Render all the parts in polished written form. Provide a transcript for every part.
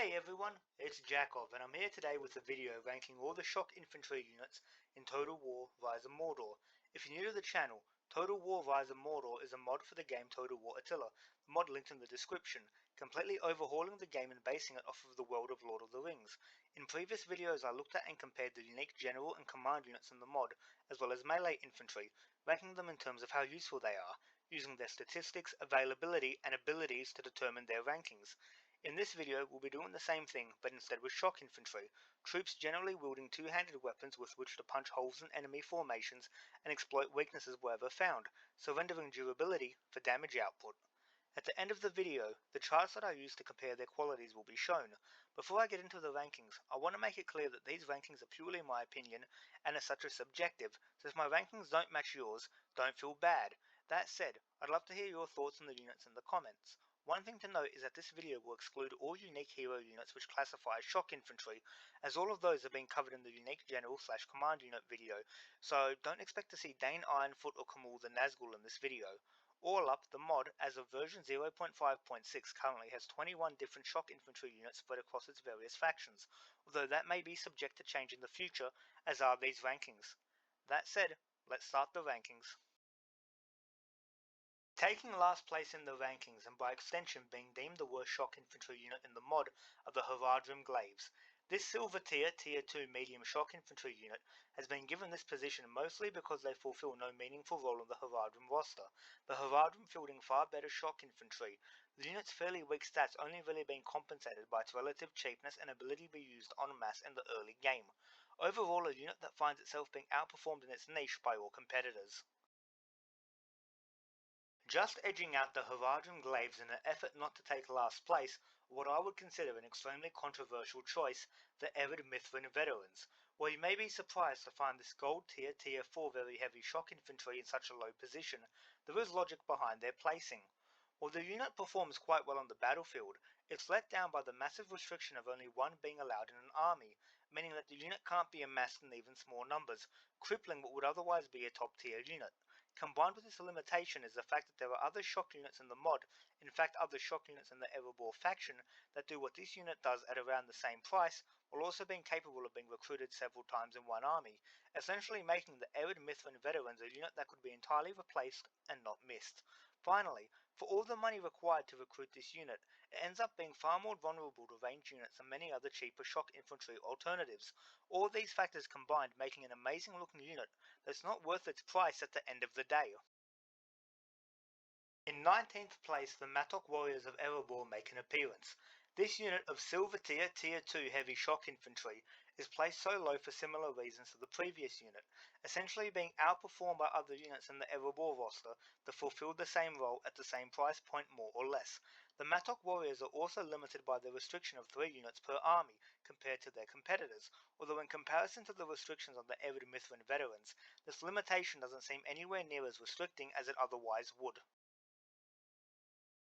Hey everyone, it's Jakov and I'm here today with a video ranking all the shock infantry units in Total War Rise of Mordor. If you're new to the channel, Total War Rise of Mordor is a mod for the game Total War Attila, the mod linked in the description, completely overhauling the game and basing it off of the world of Lord of the Rings. In previous videos I looked at and compared the unique general and command units in the mod, as well as melee infantry, ranking them in terms of how useful they are, using their statistics, availability and abilities to determine their rankings. In this video, we'll be doing the same thing, but instead with shock infantry, troops generally wielding two-handed weapons with which to punch holes in enemy formations and exploit weaknesses wherever found, so rendering durability for damage output. At the end of the video, the charts that I use to compare their qualities will be shown. Before I get into the rankings, I want to make it clear that these rankings are purely my opinion and as such are subjective, so if my rankings don't match yours, don't feel bad. That said, I'd love to hear your thoughts on the units in the comments. One thing to note is that this video will exclude all unique hero units which classify as shock infantry, as all of those are being covered in the unique general/command unit video, so don't expect to see Dane Ironfoot or Kamul the Nazgul in this video. All up, the mod, as of version 0.5.6, currently has 21 different shock infantry units spread across its various factions, although that may be subject to change in the future, as are these rankings. That said, let's start the rankings. Taking last place in the rankings, and by extension being deemed the worst shock infantry unit in the mod, are the Haradrim Glaives. This silver tier 2 medium shock infantry unit has been given this position mostly because they fulfill no meaningful role in the Haradrim roster, the Haradrim fielding far better shock infantry, the unit's fairly weak stats only really being compensated by its relative cheapness and ability to be used en masse in the early game. Overall, a unit that finds itself being outperformed in its niche by all competitors. Just edging out the Haradrim Glaives in an effort not to take last place, what I would consider an extremely controversial choice, the Ered Mithrin Veterans. While you may be surprised to find this gold tier 4 very heavy shock infantry in such a low position, there is logic behind their placing. While the unit performs quite well on the battlefield, it's let down by the massive restriction of only one being allowed in an army, meaning that the unit can't be amassed in even small numbers, crippling what would otherwise be a top tier unit. Combined with this limitation is the fact that there are other shock units in the mod, in fact other shock units in the Erebor faction, that do what this unit does at around the same price, while also being capable of being recruited several times in one army, essentially making the Ered Mithrin Veterans a unit that could be entirely replaced and not missed. Finally, for all the money required to recruit this unit, it ends up being far more vulnerable to ranged units than many other cheaper shock infantry alternatives, all these factors combined making an amazing looking unit that's not worth its price at the end of the day. In 19th place, the Mattock Warriors of Erebor make an appearance. This unit of silver tier 2 heavy shock infantry is placed so low for similar reasons to the previous unit, essentially being outperformed by other units in the Erebor roster that fulfilled the same role at the same price point more or less. The Mattock Warriors are also limited by the restriction of 3 units per army compared to their competitors, although in comparison to the restrictions on the Ered Mithrin Veterans, this limitation doesn't seem anywhere near as restricting as it otherwise would.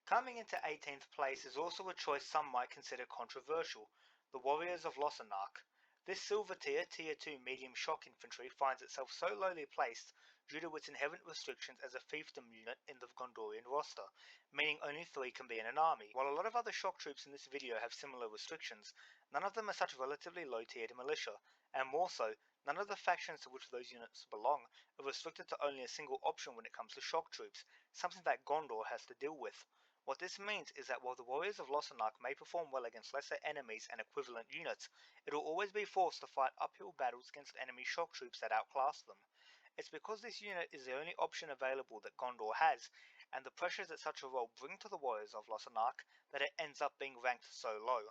Coming into 18th place is also a choice some might consider controversial, the Warriors of Lossarnach. This silver tier 2 medium shock infantry finds itself so lowly placed due to its inherent restrictions as a fiefdom unit in the Gondorian roster, meaning only 3 can be in an army. While a lot of other shock troops in this video have similar restrictions, none of them are such relatively low tiered militia, and more so, none of the factions to which those units belong are restricted to only a single option when it comes to shock troops, something that Gondor has to deal with. What this means is that while the Warriors of Lossarnach may perform well against lesser enemies and equivalent units, it will always be forced to fight uphill battles against enemy shock troops that outclass them. It's because this unit is the only option available that Gondor has, and the pressures that such a role bring to the Warriors of Lossarnach, that it ends up being ranked so low.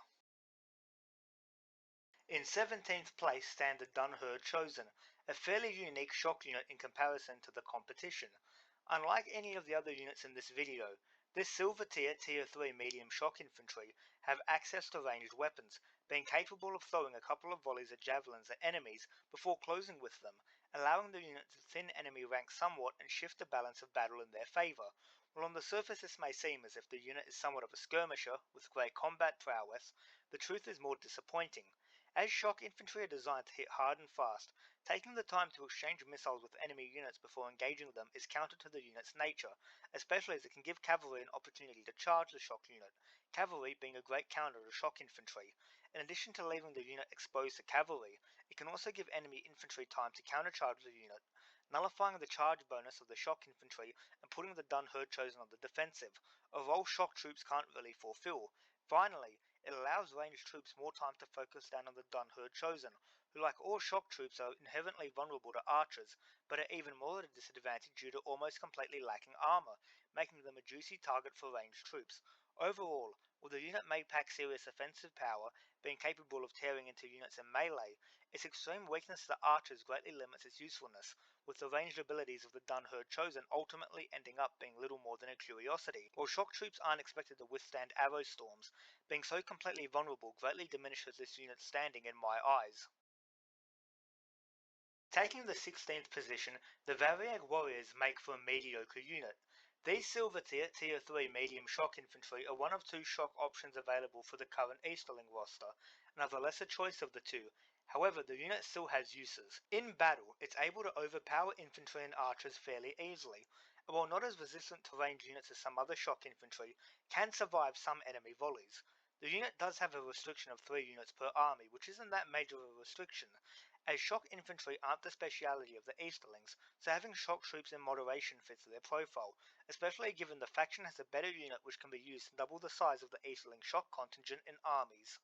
In 17th place stand the Dunherd Chosen, a fairly unique shock unit in comparison to the competition. Unlike any of the other units in this video, this silver tier 3 medium shock infantry have access to ranged weapons, being capable of throwing a couple of volleys of javelins at enemies before closing with them, allowing the unit to thin enemy ranks somewhat and shift the balance of battle in their favour. While on the surface this may seem as if the unit is somewhat of a skirmisher with great combat prowess, the truth is more disappointing. As shock infantry are designed to hit hard and fast, taking the time to exchange missiles with enemy units before engaging them is counter to the unit's nature, especially as it can give cavalry an opportunity to charge the shock unit, cavalry being a great counter to shock infantry. In addition to leaving the unit exposed to cavalry, it can also give enemy infantry time to countercharge the unit, nullifying the charge bonus of the shock infantry and putting the dun herd chosen on the defensive, a role shock troops can't really fulfill. Finally, it allows ranged troops more time to focus down on the dun herd chosen, who like all shock troops are inherently vulnerable to archers, but are even more at a disadvantage due to almost completely lacking armor, making them a juicy target for ranged troops. Overall, while the unit may pack serious offensive power, being capable of tearing into units in melee, its extreme weakness to archers greatly limits its usefulness, with the ranged abilities of the dun herd chosen ultimately ending up being little more than a curiosity. While shock troops aren't expected to withstand arrow storms, being so completely vulnerable greatly diminishes this unit's standing in my eyes. Taking the 16th position, the Variag Warriors make for a mediocre unit. These silver tier 3 medium shock infantry are one of two shock options available for the current Easterling roster, and are the lesser choice of the two. However, the unit still has uses. In battle, it's able to overpower infantry and archers fairly easily, and while not as resistant to ranged units as some other shock infantry, can survive some enemy volleys. The unit does have a restriction of 3 units per army, which isn't that major of a restriction, as shock infantry aren't the speciality of the Easterlings, so having shock troops in moderation fits their profile, especially given the faction has a better unit which can be used to double the size of the Easterling shock contingent in armies.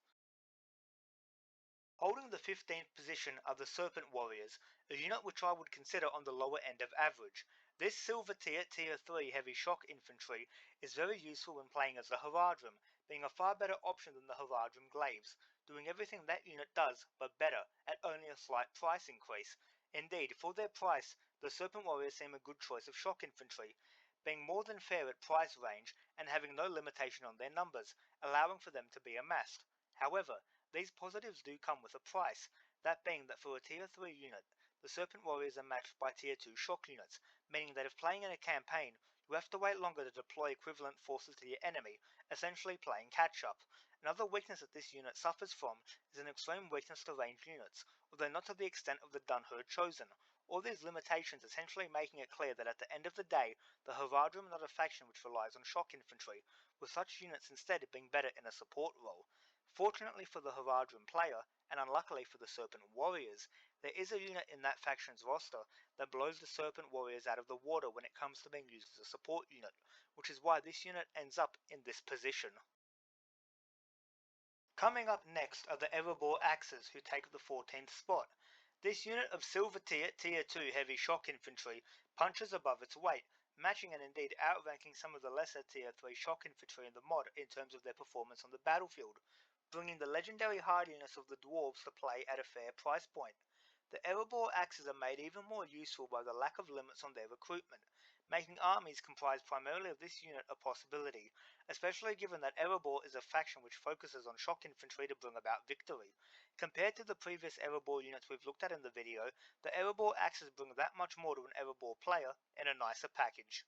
Holding the 15th position are the Serpent Warriors, a unit which I would consider on the lower end of average. This silver tier 3 heavy shock infantry is very useful when playing as the Haradrim, being a far better option than the Haradrim Glaives, doing everything that unit does, but better, at only a slight price increase. Indeed, for their price, the Serpent Warriors seem a good choice of shock infantry, being more than fair at price range and having no limitation on their numbers, allowing for them to be amassed. However, these positives do come with a price, that being that for a tier 3 unit, the Serpent Warriors are matched by tier 2 shock units, meaning that if playing in a campaign, you have to wait longer to deploy equivalent forces to your enemy, essentially playing catch up. Another weakness that this unit suffers from is an extreme weakness to ranged units, although not to the extent of the dun herd chosen. All these limitations essentially making it clear that at the end of the day, the Haradrim are not a faction which relies on shock infantry, with such units instead being better in a support role. Fortunately for the Haradrim player, and unluckily for the Serpent Warriors, there is a unit in that faction's roster that blows the Serpent Warriors out of the water when it comes to being used as a support unit, which is why this unit ends up in this position. Coming up next are the Erebor Axes, who take the 14th spot. This unit of silver tier 2 heavy shock infantry punches above its weight, matching and indeed outranking some of the lesser tier 3 shock infantry in the mod in terms of their performance on the battlefield, bringing the legendary hardiness of the dwarves to play at a fair price point. The Erebor axes are made even more useful by the lack of limits on their recruitment, making armies comprised primarily of this unit a possibility, especially given that Erebor is a faction which focuses on shock infantry to bring about victory. Compared to the previous Erebor units we've looked at in the video, the Erebor axes bring that much more to an Erebor player in a nicer package.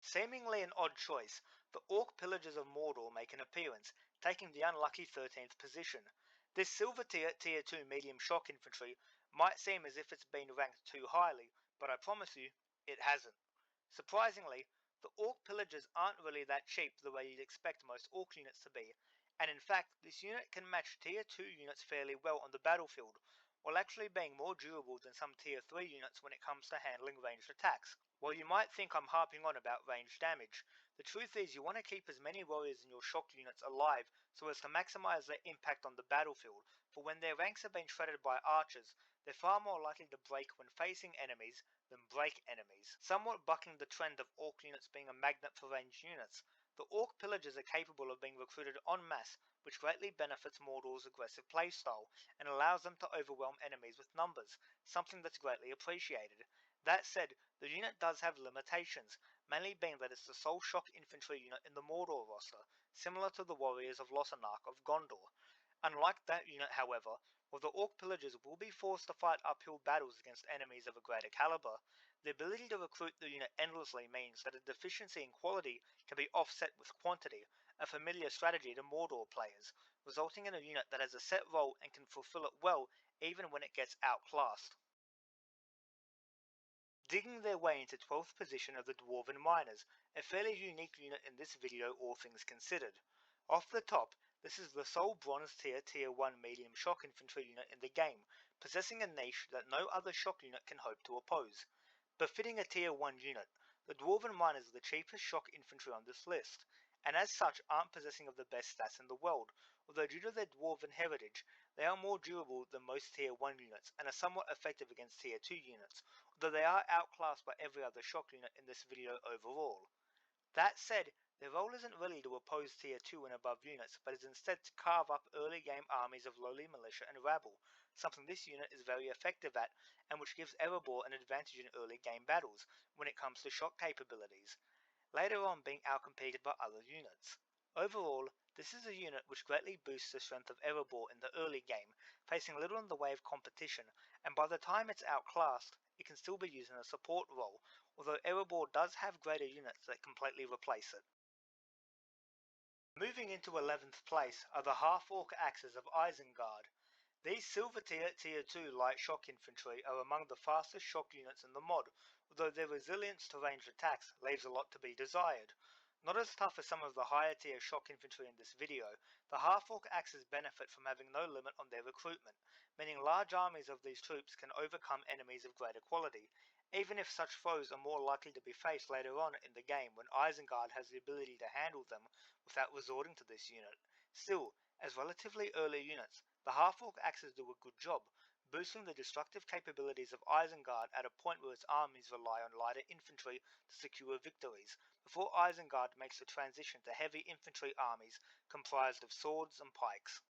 Seemingly an odd choice, the Orc Pillagers of Mordor make an appearance, taking the unlucky 13th position. This silver tier 2 medium shock infantry might seem as if it's been ranked too highly, but I promise you, it hasn't. Surprisingly, the Orc Pillagers aren't really that cheap the way you'd expect most Orc units to be, and in fact, this unit can match tier 2 units fairly well on the battlefield, while actually being more durable than some tier 3 units when it comes to handling ranged attacks. While you might think I'm harping on about ranged damage, the truth is you want to keep as many warriors in your shock units alive so as to maximize their impact on the battlefield, for when their ranks have been shredded by archers, they're far more likely to break when facing enemies than break enemies, somewhat bucking the trend of Orc units being a magnet for ranged units. The Orc Pillagers are capable of being recruited en masse, which greatly benefits Mordor's aggressive playstyle, and allows them to overwhelm enemies with numbers, something that's greatly appreciated. That said, the unit does have limitations, mainly being that it's the sole shock infantry unit in the Mordor roster, similar to the warriors of Lossarnach of Gondor. Unlike that unit, however, while the Orc Pillagers will be forced to fight uphill battles against enemies of a greater caliber, the ability to recruit the unit endlessly means that a deficiency in quality can be offset with quantity, a familiar strategy to Mordor players, resulting in a unit that has a set role and can fulfill it well even when it gets outclassed. Digging their way into 12th position are the Dwarven Miners, a fairly unique unit in this video all things considered. Off the top, this is the sole bronze tier 1 medium shock infantry unit in the game, possessing a niche that no other shock unit can hope to oppose. Befitting a tier 1 unit, the Dwarven Miners are the cheapest shock infantry on this list, and as such aren't possessing of the best stats in the world, although due to their Dwarven heritage, they are more durable than most tier 1 units and are somewhat effective against tier 2 units, although they are outclassed by every other shock unit in this video overall. That said, their role isn't really to oppose tier 2 and above units, but is instead to carve up early game armies of lowly militia and rabble, something this unit is very effective at, and which gives Erebor an advantage in early game battles, when it comes to shock capabilities, later on being outcompeted by other units. Overall, this is a unit which greatly boosts the strength of Erebor in the early game, facing little in the way of competition, and by the time it's outclassed, it can still be used in a support role, although Erebor does have greater units that completely replace it. Moving into 11th place are the half-orc axes of Isengard. These silver tier 2 light shock infantry are among the fastest shock units in the mod, although their resilience to ranged attacks leaves a lot to be desired. Not as tough as some of the higher tier shock infantry in this video, the half-orc axes benefit from having no limit on their recruitment, meaning large armies of these troops can overcome enemies of greater quality, even if such foes are more likely to be faced later on in the game when Isengard has the ability to handle them without resorting to this unit. Still, as relatively early units, the half-orc axes do a good job, boosting the destructive capabilities of Isengard at a point where its armies rely on lighter infantry to secure victories, before Isengard makes the transition to heavy infantry armies comprised of swords and pikes.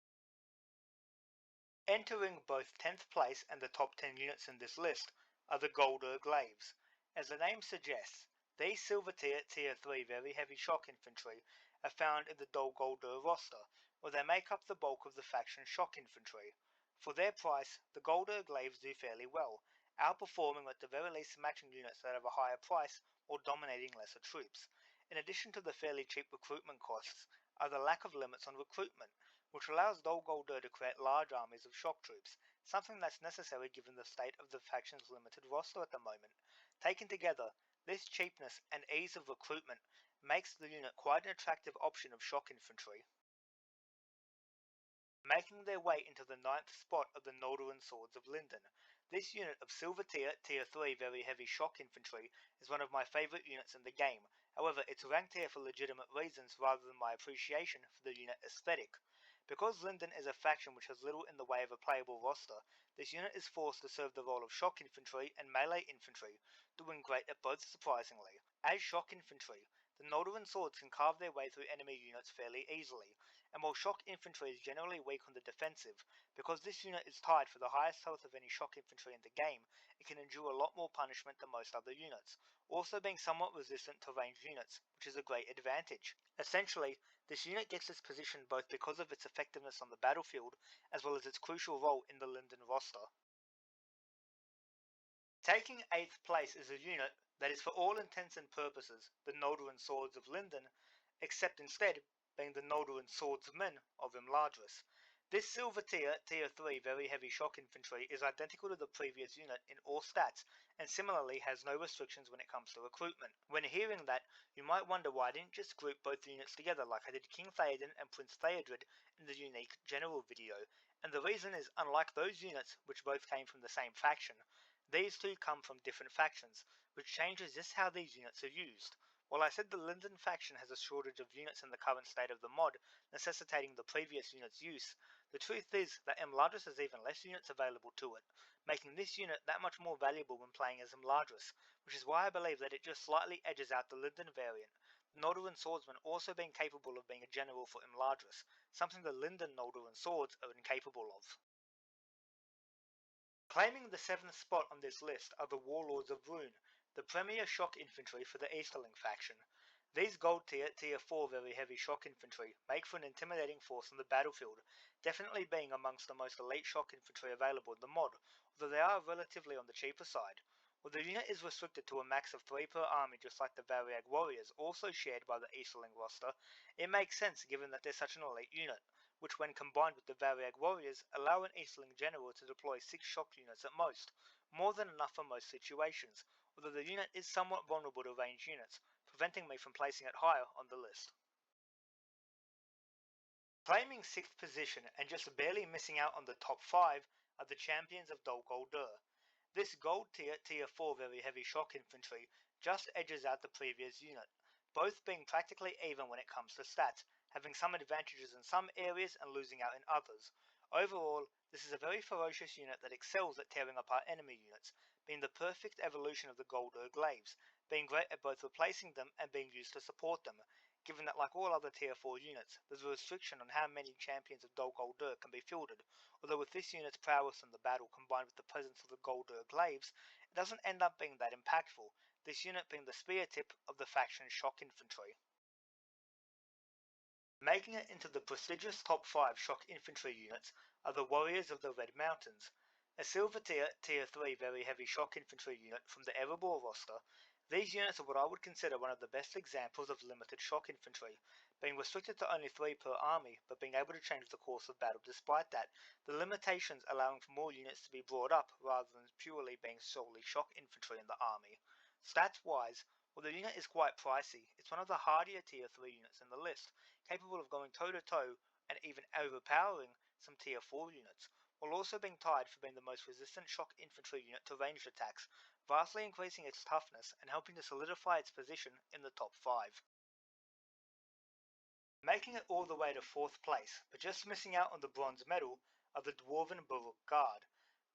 Entering both 10th place and the top 10 units in this list are the Goldur Glaives. As the name suggests, these silver tier 3 very heavy shock infantry are found in the Dol Guldur roster, where they make up the bulk of the faction shock infantry. For their price, the Goldur Glaives do fairly well, outperforming at the very least matching units that have a higher price or dominating lesser troops. In addition to the fairly cheap recruitment costs, are the lack of limits on recruitment, which allows Dol Guldur to create large armies of shock troops, something that's necessary given the state of the faction's limited roster at the moment. Taken together, this cheapness and ease of recruitment makes the unit quite an attractive option of shock infantry. Making their way into the 9th spot of the Noldorin Swords of Lindon. This unit of silver tier 3 very heavy shock infantry is one of my favourite units in the game, however it's ranked here for legitimate reasons rather than my appreciation for the unit aesthetic. Because Lindon is a faction which has little in the way of a playable roster, this unit is forced to serve the role of shock infantry and melee infantry, doing great at both surprisingly. As shock infantry, the Noldorin swords can carve their way through enemy units fairly easily, and while shock infantry is generally weak on the defensive, because this unit is tied for the highest health of any shock infantry in the game, it can endure a lot more punishment than most other units, also being somewhat resistant to ranged units, which is a great advantage. Essentially, this unit gets its position both because of its effectiveness on the battlefield, as well as its crucial role in the Lindon roster. Taking 8th place is a unit that is for all intents and purposes the Noldorin Swords of Lindon, except instead being the Noldorin Swordsmen of Imladris. This silver tier 3 very heavy shock infantry is identical to the previous unit in all stats, and similarly has no restrictions when it comes to recruitment. When hearing that, you might wonder why I didn't just group both units together like I did King Theoden and Prince Theodred in the unique general video, and the reason is unlike those units which both came from the same faction, these two come from different factions, which changes just how these units are used. While I said the Lindon faction has a shortage of units in the current state of the mod, necessitating the previous unit's use, the truth is that Imladris has even less units available to it, making this unit that much more valuable when playing as Imladris, which is why I believe that it just slightly edges out the Lindon variant, the Noldorin swordsman also being capable of being a general for Imladris, something the Lindon Noldorin swords are incapable of. Claiming the 7th spot on this list are the Warlords of Rhûn, the premier shock infantry for the Easterling faction. These gold tier 4 very heavy shock infantry make for an intimidating force on the battlefield, definitely being amongst the most elite shock infantry available in the mod, although they are relatively on the cheaper side. While the unit is restricted to a max of 3 per army just like the Variag Warriors, also shared by the Easterling roster, it makes sense given that they're such an elite unit, which when combined with the Variag Warriors, allow an Easterling general to deploy 6 shock units at most, more than enough for most situations, although the unit is somewhat vulnerable to ranged units, preventing me from placing it higher on the list. Claiming 6th position and just barely missing out on the top 5 are the champions of Dol Guldur. This gold tier 4 very heavy shock infantry just edges out the previous unit, both being practically even when it comes to stats, having some advantages in some areas and losing out in others. Overall, this is a very ferocious unit that excels at tearing apart enemy units, being the perfect evolution of the Guldur glaives, being great at both replacing them and being used to support them, given that like all other tier 4 units, there's a restriction on how many champions of Dol Guldur can be fielded, although with this unit's prowess in the battle combined with the presence of the Guldur glaives, it doesn't end up being that impactful, this unit being the spear tip of the faction's shock infantry. Making it into the prestigious top 5 shock infantry units are the Warriors of the Red Mountains, a silver tier 3 very heavy shock infantry unit from the Erebor roster. These units are what I would consider one of the best examples of limited shock infantry, being restricted to only 3 per army, but being able to change the course of battle despite that, the limitations allowing for more units to be brought up rather than purely being solely shock infantry in the army. Stats wise, while the unit is quite pricey, it's one of the hardier tier 3 units in the list, capable of going toe-to-toe and even overpowering some tier 4 units, while also being tied for being the most resistant shock infantry unit to ranged attacks, vastly increasing its toughness and helping to solidify its position in the top 5. Making it all the way to 4th place, but just missing out on the bronze medal, are the Dwarven Buruk Guard.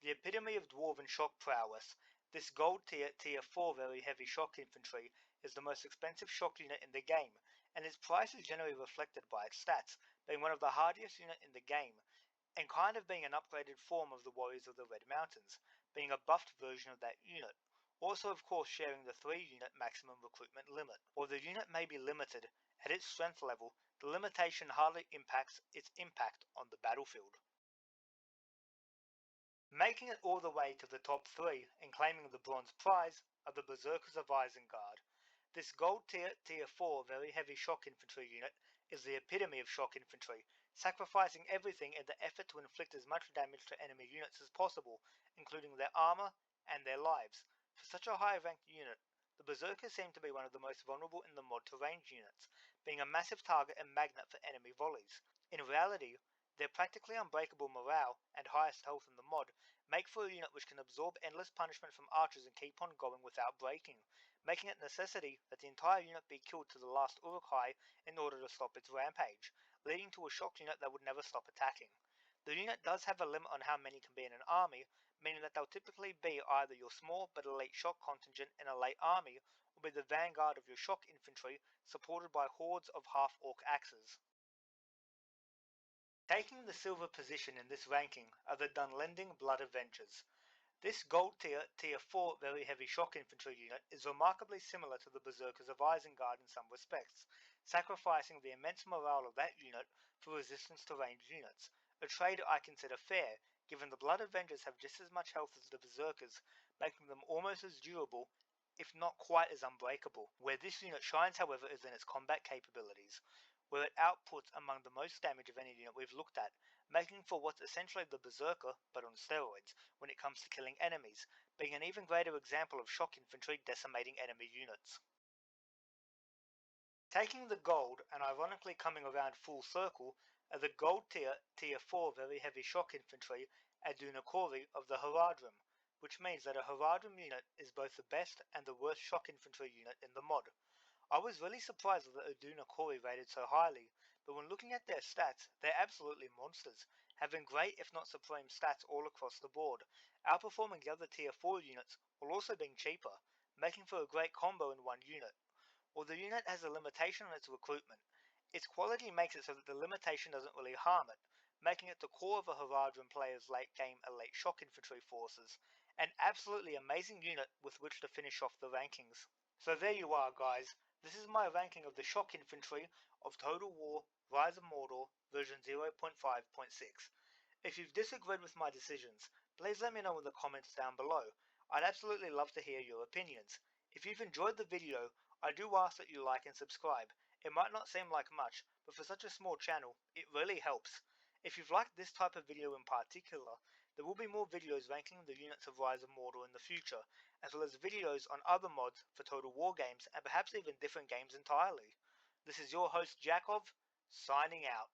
The epitome of Dwarven shock prowess, this gold tier 4 very heavy shock infantry is the most expensive shock unit in the game, and its price is generally reflected by its stats, being one of the hardiest unit in the game, and kind of being an upgraded form of the Warriors of the Red Mountains, being a buffed version of that unit. Also of course sharing the 3 unit maximum recruitment limit. While the unit may be limited, at its strength level, the limitation hardly impacts its impact on the battlefield. Making it all the way to the top 3 and claiming the bronze prize are the Berserkers of Isengard. This gold tier 4 very heavy shock infantry unit is the epitome of shock infantry, sacrificing everything in the effort to inflict as much damage to enemy units as possible, including their armor and their lives. For such a high ranked unit, the Berserkers seem to be one of the most vulnerable in the mod to range units, being a massive target and magnet for enemy volleys. In reality, their practically unbreakable morale and highest health in the mod make for a unit which can absorb endless punishment from archers and keep on going without breaking, making it necessity that the entire unit be killed to the last Uruk-hai in order to stop its rampage, leading to a shock unit that would never stop attacking. The unit does have a limit on how many can be in an army, meaning that they'll typically be either your small but elite shock contingent in a late army, or be the vanguard of your shock infantry supported by hordes of half-orc axes. Taking the silver position in this ranking are the Dunlending Blood Avengers. This gold tier 4 very heavy shock infantry unit is remarkably similar to the Berserkers of Isengard in some respects, sacrificing the immense morale of that unit for resistance to ranged units, a trade I consider fair, given the Blood Avengers have just as much health as the Berserkers, making them almost as durable, if not quite as unbreakable. Where this unit shines however is in its combat capabilities, where it outputs among the most damage of any unit we've looked at, making for what's essentially the Berserker, but on steroids, when it comes to killing enemies, being an even greater example of shock infantry decimating enemy units. Taking the gold, and ironically coming around full circle, are the gold tier 4 very heavy shock infantry Adunakori of the Haradrim, which means that a Haradrim unit is both the best and the worst shock infantry unit in the mod. I was really surprised that Aduna Kori rated so highly, but when looking at their stats, they're absolutely monsters, having great if not supreme stats all across the board, outperforming the other tier 4 units while also being cheaper, making for a great combo in one unit. While the unit has a limitation on its recruitment, its quality makes it so that the limitation doesn't really harm it, making it the core of a Haradrim player's late game elite shock infantry forces, an absolutely amazing unit with which to finish off the rankings. So there you are guys, this is my ranking of the shock infantry of Total War Rise of Mordor version 0.5.6. If you've disagreed with my decisions, please let me know in the comments down below. I'd absolutely love to hear your opinions. If you've enjoyed the video, I do ask that you like and subscribe. It might not seem like much, but for such a small channel, it really helps. If you've liked this type of video in particular, There will be more videos ranking the units of Rise of Mordor in the future, as well as videos on other mods for Total War games and perhaps even different games entirely. This is your host Jakov, signing out.